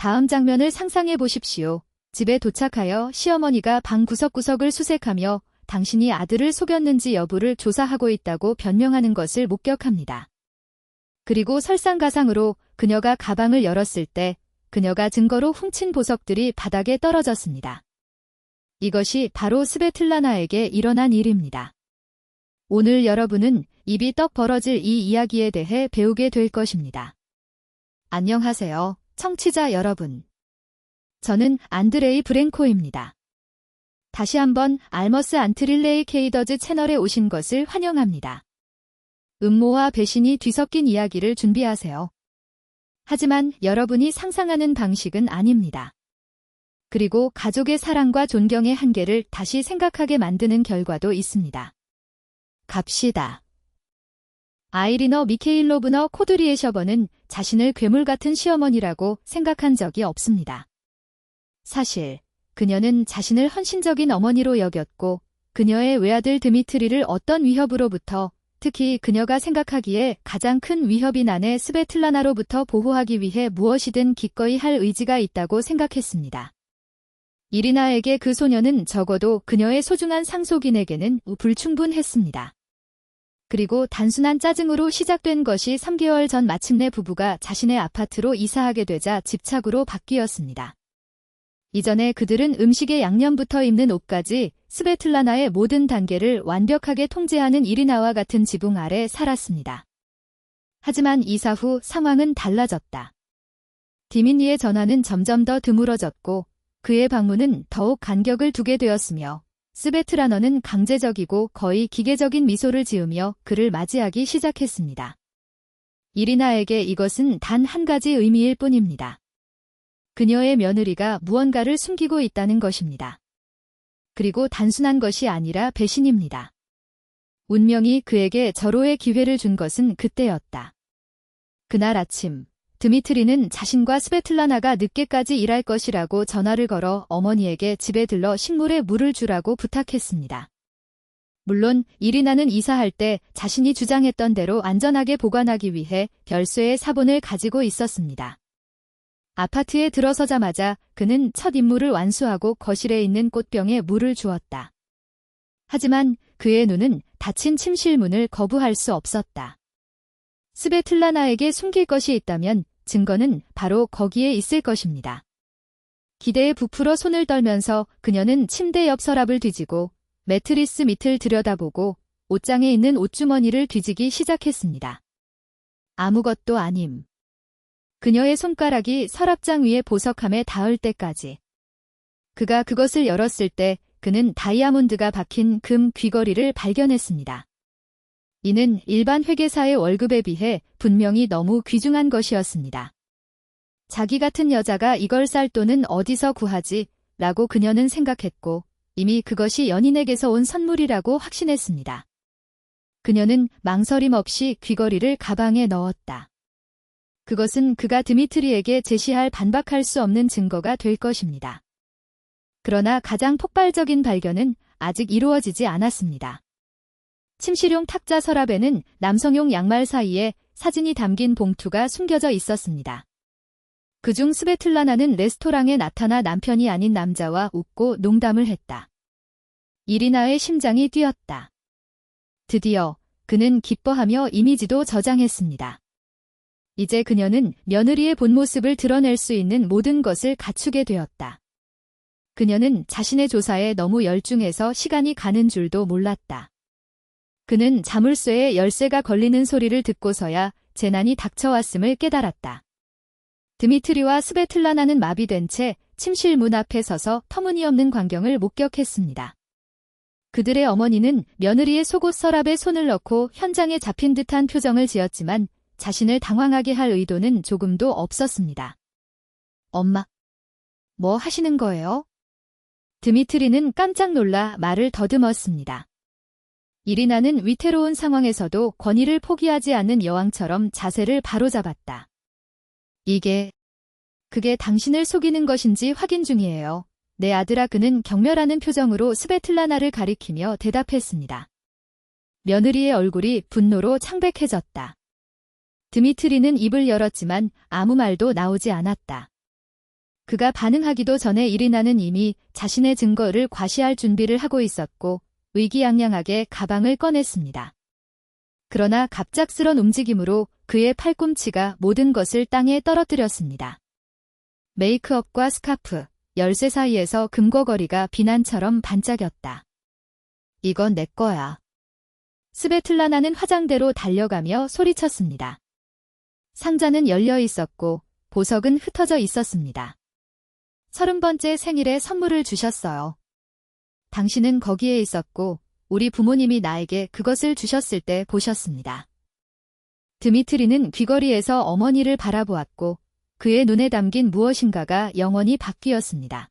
다음 장면을 상상해 보십시오. 집에 도착하여 시어머니가 방 구석구석을 수색하며 당신이 아들을 속였는지 여부를 조사하고 있다고 변명하는 것을 목격합니다. 그리고 설상가상으로 그녀가 가방을 열었을 때 그녀가 증거로 훔친 보석들이 바닥에 떨어졌습니다. 이것이 바로 스베틀라나에게 일어난 일입니다. 오늘 여러분은 입이 떡 벌어질 이 이야기에 대해 배우게 될 것입니다. 안녕하세요, 청취자 여러분. 저는 안드레이 브랭코입니다. 다시 한번 알머스 안트릴레이 케이더즈 채널에 오신 것을 환영합니다. 음모와 배신이 뒤섞인 이야기를 준비하세요. 하지만 여러분이 상상하는 방식은 아닙니다. 그리고 가족의 사랑과 존경의 한계를 다시 생각하게 만드는 결과도 있습니다. 갑시다. 아이리너 미케일로브너 코드리에셔버는 자신을 괴물 같은 시어머니라고 생각한 적이 없습니다. 사실 그녀는 자신을 헌신적인 어머니로 여겼고 그녀의 외아들 드미트리를 어떤 위협으로부터, 특히 그녀가 생각하기에 가장 큰 위협인 아내 스베틀라나로부터 보호하기 위해 무엇이든 기꺼이 할 의지가 있다고 생각했습니다. 이리나에게 그 소녀는 적어도 그녀의 소중한 상속인에게는 불충분했습니다. 그리고 단순한 짜증으로 시작된 것이 3개월 전 마침내 부부가 자신의 아파트로 이사하게 되자 집착으로 바뀌었습니다. 이전에 그들은 음식의 양념부터 입는 옷까지 스베틀라나의 모든 단계를 완벽하게 통제하는 이리나와 같은 지붕 아래 살았습니다. 하지만 이사 후 상황은 달라졌다. 디미니의 전화는 점점 더 드물어졌고 그의 방문은 더욱 간격을 두게 되었으며 스베틀라너는 강제적이고 거의 기계적인 미소를 지으며 그를 맞이하기 시작했습니다. 이리나에게 이것은 단 한 가지 의미일 뿐입니다. 그녀의 며느리가 무언가를 숨기고 있다는 것입니다. 그리고 단순한 것이 아니라 배신입니다. 운명이 그에게 절호의 기회를 준 것은 그때였다. 그날 아침, 드미트리는 자신과 스베틀라나가 늦게까지 일할 것이라고 전화를 걸어 어머니에게 집에 들러 식물에 물을 주라고 부탁했습니다. 물론 이리나는 이사할 때 자신이 주장했던 대로 안전하게 보관하기 위해 별도의 사본을 가지고 있었습니다. 아파트에 들어서자마자 그는 첫 임무를 완수하고 거실에 있는 꽃병에 물을 주었다. 하지만 그의 눈은 닫힌 침실문을 거부할 수 없었다. 스베틀라나에게 숨길 것이 있다면 증거는 바로 거기에 있을 것입니다. 기대에 부풀어 손을 떨면서 그녀는 침대 옆 서랍을 뒤지고 매트리스 밑을 들여다보고 옷장에 있는 옷주머니를 뒤지기 시작했습니다. 아무것도 아님. 그녀의 손가락이 서랍장 위의 보석함에 닿을 때까지. 그가 그것을 열었을 때 그는 다이아몬드가 박힌 금 귀걸이를 발견했습니다. 이는 일반 회계사의 월급에 비해 분명히 너무 귀중한 것이었습니다. 자기 같은 여자가 이걸 쌀 돈은 어디서 구하지? 라고 그녀는 생각했고 이미 그것이 연인에게서 온 선물이라고 확신했습니다. 그녀는 망설임 없이 귀걸이를 가방에 넣었다. 그것은 그가 드미트리에게 제시할 반박할 수 없는 증거가 될 것입니다. 그러나 가장 폭발적인 발견은 아직 이루어지지 않았습니다. 침실용 탁자 서랍에는 남성용 양말 사이에 사진이 담긴 봉투가 숨겨져 있었습니다. 그중 스베틀라나는 레스토랑에 나타나 남편이 아닌 남자와 웃고 농담을 했다. 이리나의 심장이 뛰었다. 드디어 그는 기뻐하며 이미지도 저장했습니다. 이제 그녀는 며느리의 본 모습을 드러낼 수 있는 모든 것을 갖추게 되었다. 그녀는 자신의 조사에 너무 열중해서 시간이 가는 줄도 몰랐다. 그는 자물쇠에 열쇠가 걸리는 소리를 듣고서야 재난이 닥쳐왔음을 깨달았다. 드미트리와 스베틀라나는 마비된 채 침실 문 앞에 서서 터무니없는 광경을 목격했습니다. 그들의 어머니는 며느리의 속옷 서랍에 손을 넣고 현장에 잡힌 듯한 표정을 지었지만 자신을 당황하게 할 의도는 조금도 없었습니다. 엄마, 뭐 하시는 거예요? 드미트리는 깜짝 놀라 말을 더듬었습니다. 이리나는 위태로운 상황에서도 권위를 포기하지 않는 여왕처럼 자세를 바로잡았다. 그게 당신을 속이는 것인지 확인 중이에요. 내 아들아. 그는 경멸하는 표정으로 스베틀라나를 가리키며 대답했습니다. 며느리의 얼굴이 분노로 창백해졌다. 드미트리는 입을 열었지만 아무 말도 나오지 않았다. 그가 반응하기도 전에 이리나는 이미 자신의 증거를 과시할 준비를 하고 있었고 의기양양하게 가방을 꺼냈습니다. 그러나 갑작스런 움직임으로 그의 팔꿈치가 모든 것을 땅에 떨어뜨렸습니다. 메이크업과 스카프, 열쇠 사이에서 금고거리가 비난처럼 반짝였다. 이건 내 거야. 스베틀라나는 화장대로 달려가며 소리쳤습니다. 상자는 열려 있었고 보석은 흩어져 있었습니다. 30번째 생일에 선물을 주셨어요. 당신은 거기에 있었고 우리 부모님이 나에게 그것을 주셨을 때 보셨습니다. 드미트리는 귀걸이에서 어머니를 바라보았고 그의 눈에 담긴 무엇인가가 영원히 바뀌었습니다.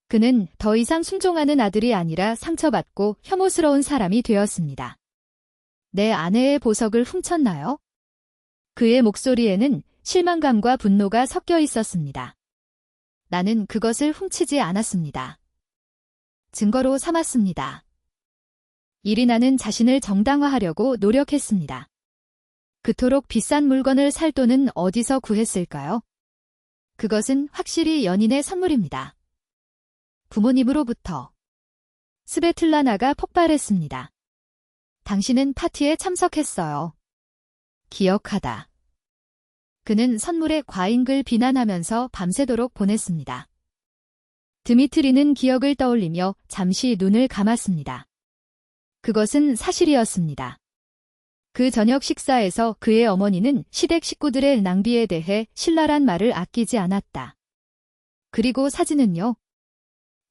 그는 더 이상 순종하는 아들이 아니라 상처받고 혐오스러운 사람이 되었습니다. 내 아내의 보석을 훔쳤나요? 그의 목소리에는 실망감과 분노가 섞여 있었습니다. 나는 그것을 훔치지 않았습니다. 증거로 삼았습니다. 이리나는 자신을 정당화하려고 노력했습니다. 그토록 비싼 물건을 살 돈은 어디서 구했을까요? 그것은 확실히 연인의 선물입니다. 부모님으로부터. 스베틀라나가 폭발했습니다. 당신은 파티에 참석했어요. 기억하다. 그는 선물의 과잉을 비난하면서 밤새도록 보냈습니다. 드미트리는 기억을 떠올리며 잠시 눈을 감았습니다. 그것은 사실이었습니다. 그 저녁 식사에서 그의 어머니는 시댁 식구들의 낭비에 대해 신랄한 말을 아끼지 않았다. 그리고 사진은요?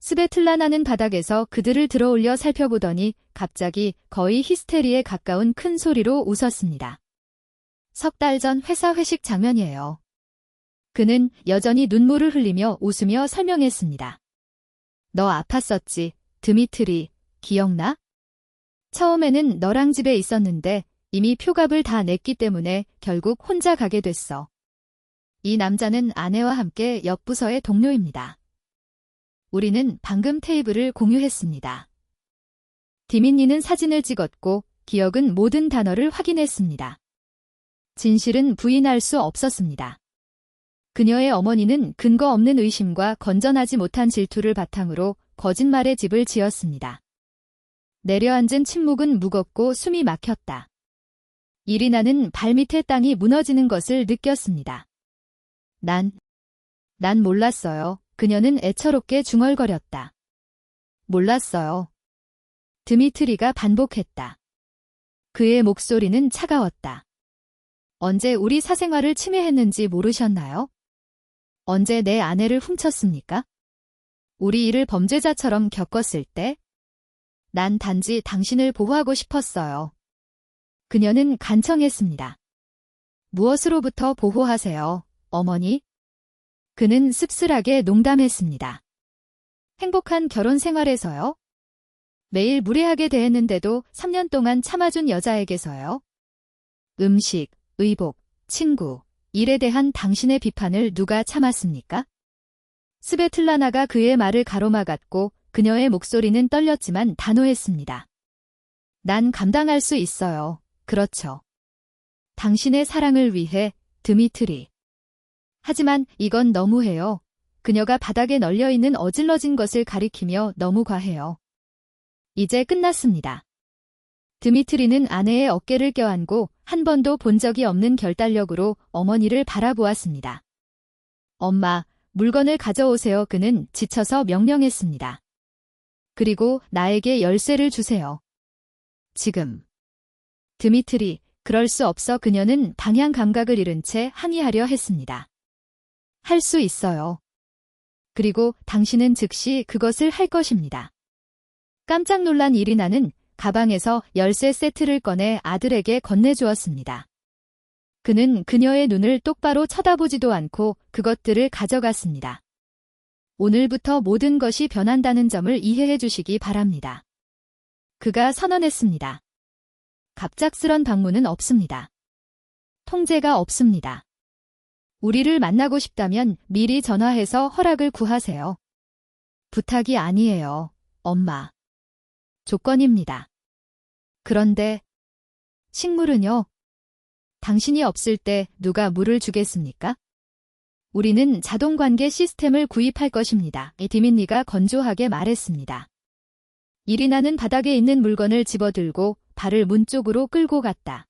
스베틀라나는 바닥에서 그들을 들어올려 살펴보더니 갑자기 거의 히스테리에 가까운 큰 소리로 웃었습니다. 3달 전 회사 회식 장면이에요. 그는 여전히 눈물을 흘리며 웃으며 설명했습니다. 너 아팠었지, 드미트리, 기억나? 처음에는 너랑 집에 있었는데 이미 표값을 다 냈기 때문에 결국 혼자 가게 됐어. 이 남자는 아내와 함께 옆 부서의 동료입니다. 우리는 방금 테이블을 공유했습니다. 디민니는 사진을 찍었고 기억은 모든 단어를 확인했습니다. 진실은 부인할 수 없었습니다. 그녀의 어머니는 근거 없는 의심과 건전하지 못한 질투를 바탕으로 거짓말의 집을 지었습니다. 내려앉은 침묵은 무겁고 숨이 막혔다. 이리나는 발밑의 땅이 무너지는 것을 느꼈습니다. 난 몰랐어요. 그녀는 애처롭게 중얼거렸다. 몰랐어요. 드미트리가 반복했다. 그의 목소리는 차가웠다. 언제 우리 사생활을 침해했는지 모르셨나요? 언제 내 아내를 훔쳤습니까? 우리 일을 범죄자처럼 겪었을 때? 난 단지 당신을 보호하고 싶었어요. 그녀는 간청했습니다. 무엇으로부터 보호하세요, 어머니? 그는 씁쓸하게 농담했습니다. 행복한 결혼 생활에서요? 매일 무례하게 대했는데도 3년 동안 참아준 여자에게서요? 음식, 의복, 친구, 일에 대한 당신의 비판을 누가 참았습니까? 스베틀라나가 그의 말을 가로막았고 그녀의 목소리는 떨렸지만 단호했습니다. 난 감당할 수 있어요. 그렇죠. 당신의 사랑을 위해, 드미트리. 하지만 이건 너무해요. 그녀가 바닥에 널려있는 어질러진 것을 가리키며 너무 과해요. 이제 끝났습니다. 드미트리는 아내의 어깨를 껴안고 한 번도 본 적이 없는 결단력으로 어머니를 바라보았습니다. 엄마, 물건을 가져오세요. 그는 지쳐서 명령했습니다. 그리고 나에게 열쇠를 주세요. 지금. 드미트리, 그럴 수 없어. 그녀는 방향 감각을 잃은 채 항의하려 했습니다. 할 수 있어요. 그리고 당신은 즉시 그것을 할 것입니다. 깜짝 놀란 이리나는 가방에서 열쇠 세트를 꺼내 아들에게 건네주었습니다. 그는 그녀의 눈을 똑바로 쳐다보지도 않고 그것들을 가져갔습니다. 오늘부터 모든 것이 변한다는 점을 이해해 주시기 바랍니다. 그가 선언했습니다. 갑작스런 방문은 없습니다. 통제가 없습니다. 우리를 만나고 싶다면 미리 전화해서 허락을 구하세요. 부탁이 아니에요, 엄마. 조건입니다. 그런데 식물은요? 당신이 없을 때 누가 물을 주겠습니까? 우리는 자동관계 시스템을 구입할 것입니다. 디민니가 건조하게 말했습니다. 이리나는 바닥에 있는 물건을 집어들고 발을 문 쪽으로 끌고 갔다.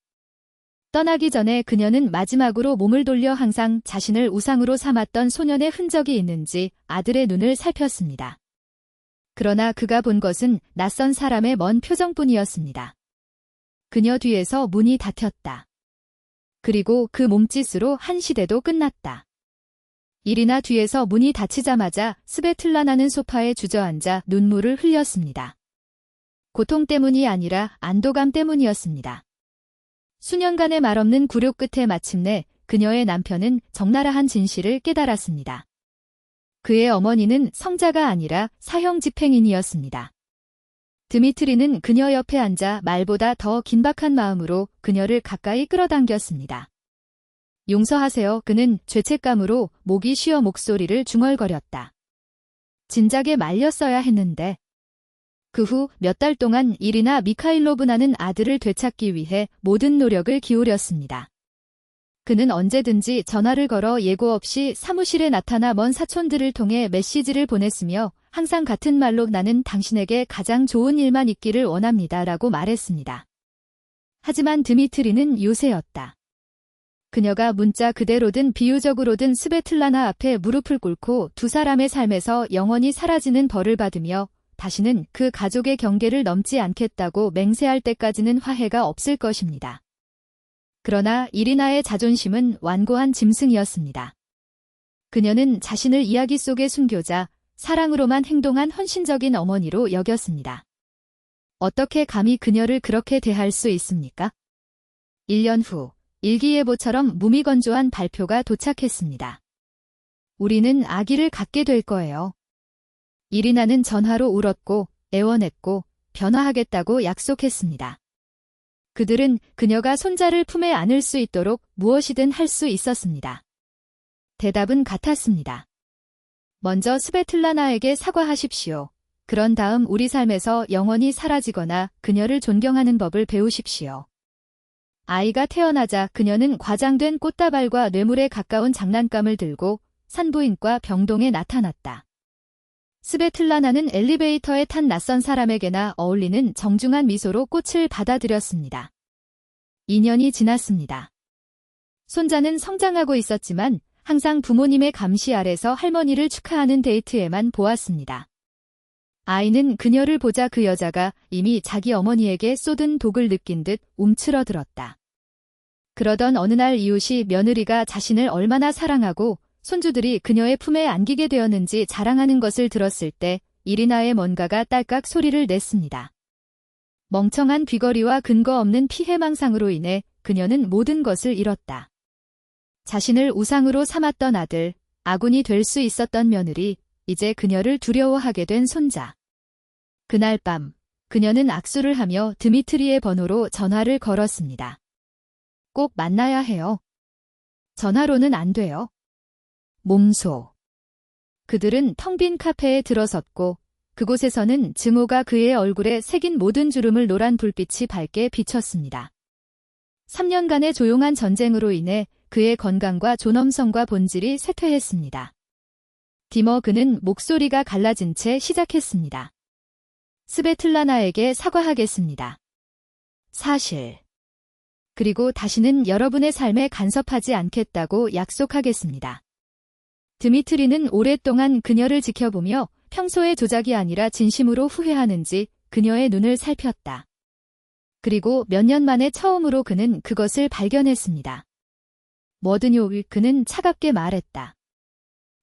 떠나기 전에 그녀는 마지막으로 몸을 돌려 항상 자신을 우상으로 삼았던 소년의 흔적이 있는지 아들의 눈을 살폈습니다. 그러나 그가 본 것은 낯선 사람의 먼 표정뿐이었습니다. 그녀 뒤에서 문이 닫혔다. 그리고 그 몸짓으로 한 시대도 끝났다. 이리나 뒤에서 문이 닫히자마자 스베틀라나는 소파에 주저앉아 눈물을 흘렸습니다. 고통 때문이 아니라 안도감 때문이었습니다. 수년간의 말없는 굴욕 끝에 마침내 그녀의 남편은 적나라한 진실을 깨달았습니다. 그의 어머니는 성자가 아니라 사형 집행인이었습니다. 드미트리는 그녀 옆에 앉아 말보다 더 긴박한 마음으로 그녀를 가까이 끌어당겼습니다. 용서하세요. 그는 죄책감으로 목이 쉬어 목소리를 중얼거렸다. 진작에 말렸어야 했는데. 그 후 몇 달 동안 이리나 미카일로브나는 아들을 되찾기 위해 모든 노력을 기울였습니다. 그는 언제든지 전화를 걸어 예고 없이 사무실에 나타나 먼 사촌들을 통해 메시지를 보냈으며 항상 같은 말로 나는 당신에게 가장 좋은 일만 있기를 원합니다 라고 말했습니다. 하지만 드미트리는 요새였다. 그녀가 문자 그대로든 비유적으로든 스베틀라나 앞에 무릎을 꿇고 두 사람의 삶에서 영원히 사라지는 벌을 받으며 다시는 그 가족의 경계를 넘지 않겠다고 맹세할 때까지는 화해가 없을 것입니다. 그러나 이리나의 자존심은 완고한 짐승이었습니다. 그녀는 자신을 이야기 속에 숨겨자 사랑으로만 행동한 헌신적인 어머니로 여겼습니다. 어떻게 감히 그녀를 그렇게 대할 수 있습니까? 1년 후 일기예보처럼 무미건조한 발표가 도착했습니다. 우리는 아기를 갖게 될 거예요. 이리나는 전화로 울었고 애원했고 변화하겠다고 약속했습니다. 그들은 그녀가 손자를 품에 안을 수 있도록 무엇이든 할 수 있었습니다. 대답은 같았습니다. 먼저 스베틀라나에게 사과하십시오. 그런 다음 우리 삶에서 영원히 사라지거나 그녀를 존경하는 법을 배우십시오. 아이가 태어나자 그녀는 과장된 꽃다발과 뇌물에 가까운 장난감을 들고 산부인과 병동에 나타났다. 스베틀라나는 엘리베이터에 탄 낯선 사람에게나 어울리는 정중한 미소로 꽃을 받아들였습니다. 2년이 지났습니다. 손자는 성장하고 있었지만 항상 부모님의 감시 아래서 할머니를 축하하는 데이트에만 보았습니다. 아이는 그녀를 보자 그 여자가 이미 자기 어머니에게 쏟은 독을 느낀 듯 움츠러들었다. 그러던 어느 날 이웃이 며느리가 자신을 얼마나 사랑하고 손주들이 그녀의 품에 안기게 되었는지 자랑하는 것을 들었을 때 이리나의 뭔가가 딸깍 소리를 냈습니다. 멍청한 귀걸이와 근거 없는 피해망상으로 인해 그녀는 모든 것을 잃었다. 자신을 우상으로 삼았던 아들, 아군이 될 수 있었던 며느리, 이제 그녀를 두려워하게 된 손자. 그날 밤, 그녀는 악수를 하며 드미트리의 번호로 전화를 걸었습니다. 꼭 만나야 해요. 전화로는 안 돼요. 몸소. 그들은 텅 빈 카페에 들어섰고 그곳에서는 증오가 그의 얼굴에 새긴 모든 주름을 노란 불빛이 밝게 비쳤습니다. 3년간의 조용한 전쟁으로 인해 그의 건강과 존엄성과 본질이 쇠퇴했습니다. 디머 그는 목소리가 갈라진 채 시작했습니다. 스베틀라나에게 사과하겠습니다. 사실. 그리고 다시는 여러분의 삶에 간섭하지 않겠다고 약속하겠습니다. 드미트리는 오랫동안 그녀를 지켜보며 평소의 조작이 아니라 진심으로 후회하는지 그녀의 눈을 살폈다. 그리고 몇 년 만에 처음으로 그는 그것을 발견했습니다. 뭐든요, 그는 차갑게 말했다.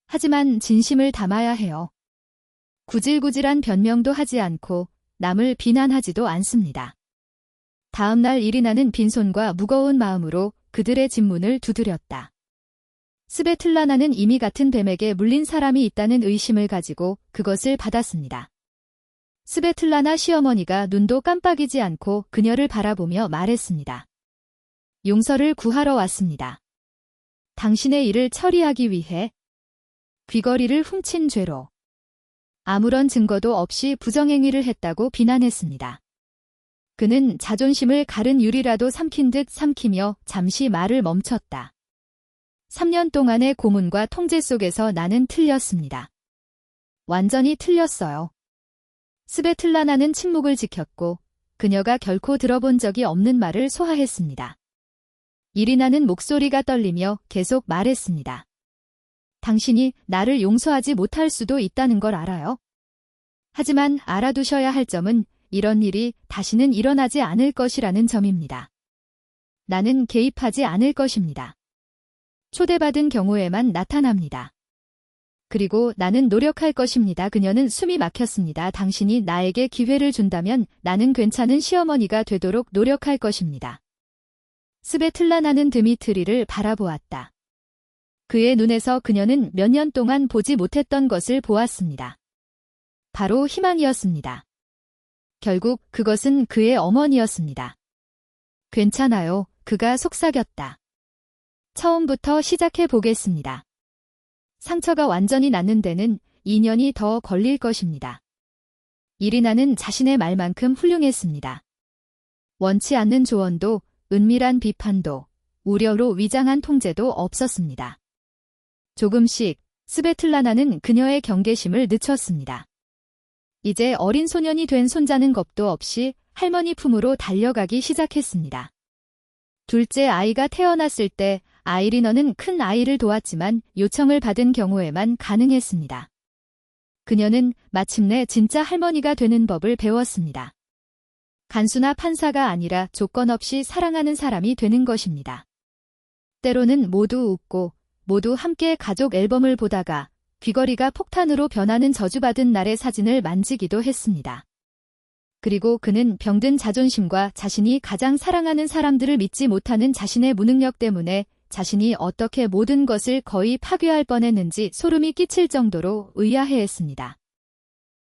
하지만 진심을 담아야 해요. 구질구질한 변명도 하지 않고 남을 비난하지도 않습니다. 다음 날 이리나는 빈손과 무거운 마음으로 그들의 집문을 두드렸다. 스베틀라나는 이미 같은 뱀에게 물린 사람이 있다는 의심을 가지고 그것을 받았습니다. 스베틀라나 시어머니가 눈도 깜빡이지 않고 그녀를 바라보며 말했습니다. 용서를 구하러 왔습니다. 당신의 일을 처리하기 위해 귀걸이를 훔친 죄로 아무런 증거도 없이 부정행위를 했다고 비난했습니다. 그는 자존심을 가른 유리라도 삼킨 듯 삼키며 잠시 말을 멈췄다. 3년 동안의 고문과 통제 속에서 나는 틀렸습니다. 완전히 틀렸어요. 스베틀라나는 침묵을 지켰고 그녀가 결코 들어본 적이 없는 말을 소화했습니다. 이리나는 목소리가 떨리며 계속 말했습니다. 당신이 나를 용서하지 못할 수도 있다는 걸 알아요. 하지만 알아두셔야 할 점은 이런 일이 다시는 일어나지 않을 것이라는 점입니다. 나는 개입하지 않을 것입니다. 초대받은 경우에만 나타납니다. 그리고 나는 노력할 것입니다. 그녀는 숨이 막혔습니다. 당신이 나에게 기회를 준다면 나는 괜찮은 시어머니가 되도록 노력할 것입니다. 스베틀라나는 드미트리를 바라보았다. 그의 눈에서 그녀는 몇 년 동안 보지 못했던 것을 보았습니다. 바로 희망이었습니다. 결국 그것은 그의 어머니였습니다. 괜찮아요. 그가 속삭였다. 처음부터 시작해 보겠습니다. 상처가 완전히 낫는 데는 2년이 더 걸릴 것입니다. 이리나는 자신의 말만큼 훌륭했습니다. 원치 않는 조언도, 은밀한 비판도, 우려로 위장한 통제도 없었습니다. 조금씩 스베틀라나는 그녀의 경계심을 늦췄습니다. 이제 어린 소년이 된 손자는 겁도 없이 할머니 품으로 달려가기 시작했습니다. 둘째 아이가 태어났을 때 아이리너는 큰 아이를 도왔지만 요청을 받은 경우에만 가능했습니다. 그녀는 마침내 진짜 할머니가 되는 법을 배웠습니다. 간수나 판사가 아니라 조건 없이 사랑하는 사람이 되는 것입니다. 때로는 모두 웃고 모두 함께 가족 앨범을 보다가 귀걸이가 폭탄으로 변하는 저주받은 날의 사진을 만지기도 했습니다. 그리고 그는 병든 자존심과 자신이 가장 사랑하는 사람들을 믿지 못하는 자신의 무능력 때문에 자신이 어떻게 모든 것을 거의 파괴할 뻔했는지 소름이 끼칠 정도로 의아해했습니다.